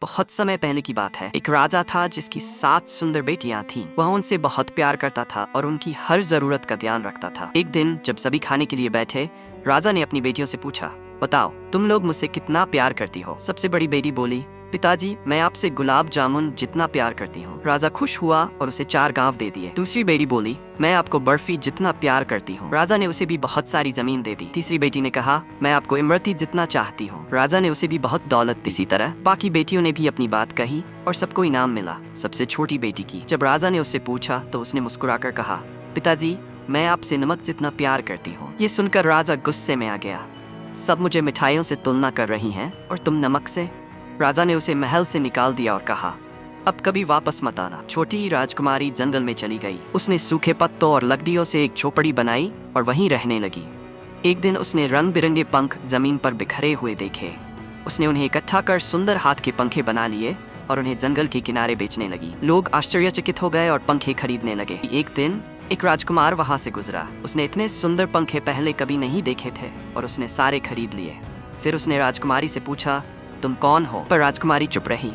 बहुत समय पहले की बात है। एक राजा था जिसकी 7 सुंदर बेटियां थीं। वह उनसे बहुत प्यार करता था और उनकी हर जरूरत का ध्यान रखता था। एक दिन जब सभी खाने के लिए बैठे, राजा ने अपनी बेटियों से पूछा, बताओ तुम लोग मुझसे कितना प्यार करती हो। सबसे बड़ी बेटी बोली, पिताजी मैं आपसे गुलाब जामुन जितना प्यार करती हूँ। राजा खुश हुआ और उसे 4 गांव दे दिए। दूसरी बेटी बोली, मैं आपको बर्फी जितना प्यार करती हूँ। राजा ने उसे भी बहुत सारी जमीन दे दी। तीसरी बेटी ने कहा, मैं आपको इमरती जितना चाहती हूँ। राजा ने उसे भी बहुत दौलत दी। इसी तरह बाकी बेटियों ने भी अपनी बात कही और सबको इनाम मिला। सबसे छोटी बेटी की जब राजा ने उससे पूछा तो उसने मुस्कुराकर कहा, पिताजी मैं आपसे नमक जितना प्यार करती हूँ। ये सुनकर राजा गुस्से में आ गया। सब मुझे मिठाइयों से तुलना कर रही हैं और तुम नमक से। राजा ने उसे महल से निकाल दिया और कहा, अब कभी वापस मत आना। छोटी राजकुमारी जंगल में चली गई। उसने सूखे पत्तों और लकड़ियों से एक झोपड़ी बनाई और वहीं रहने लगी। एक दिन उसने रंग बिरंगे पंख जमीन पर बिखरे हुए देखे। उसने उन्हें इकट्ठा कर सुंदर हाथ के पंखे बना लिए और उन्हें जंगल के किनारे बेचने लगी। लोग आश्चर्यचकित हो गए और पंखे खरीदने लगे। एक दिन एक राजकुमार वहां से गुजरा। उसने इतने सुंदर पंखे पहले कभी नहीं देखे थे और उसने सारे खरीद लिए। फिर उसने राजकुमारी से पूछा, तुम कौन हो? पर राजकुमारी चुप रही।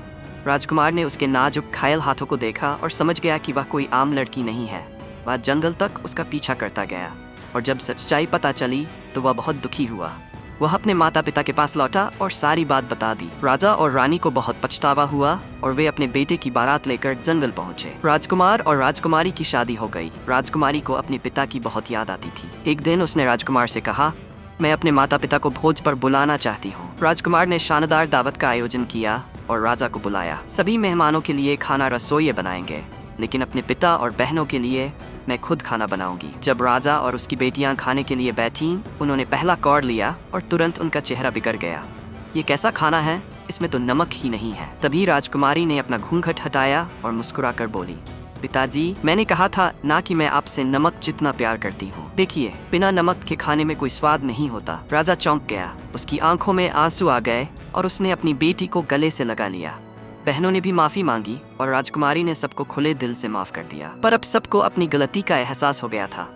राजकुमार ने उसके नाजुक घायल हाथों को देखा और समझ गया कि वह कोई आम लड़की नहीं है। वह जंगल तक उसका पीछा करता गया और जब सच्चाई पता चली तो वह बहुत दुखी हुआ। वह अपने माता पिता के पास लौटा और सारी बात बता दी। राजा और रानी को बहुत पछतावा हुआ और वे अपने बेटे की बारात लेकर जंगल पहुंचे। राजकुमार और राजकुमारी की शादी हो गई। राजकुमारी को अपने पिता की बहुत याद आती थी। एक दिन उसने राजकुमार से कहा, मैं अपने माता पिता को भोज पर बुलाना चाहती हूँ। राजकुमार ने शानदार दावत का आयोजन किया और राजा को बुलाया। सभी मेहमानों के लिए खाना रसोइये बनाएंगे, लेकिन अपने पिता और बहनों के लिए मैं खुद खाना बनाऊंगी। जब राजा और उसकी बेटियां खाने के लिए बैठीं, उन्होंने पहला कौर लिया और तुरंत उनका चेहरा बिगड़ गया। ये कैसा खाना है? इसमें तो नमक ही नहीं है। तभी राजकुमारी ने अपना घूंघट हटाया और मुस्कुराकर बोली, पिताजी मैंने कहा था ना कि मैं आपसे नमक जितना प्यार करती हूँ। देखिए बिना नमक के खाने में कोई स्वाद नहीं होता। राजा चौंक गया। उसकी आंखों में आंसू आ गए और उसने अपनी बेटी को गले से लगा लिया। बहनों ने भी माफी मांगी और राजकुमारी ने सबको खुले दिल से माफ कर दिया। पर अब सबको अपनी गलती का एहसास हो गया था।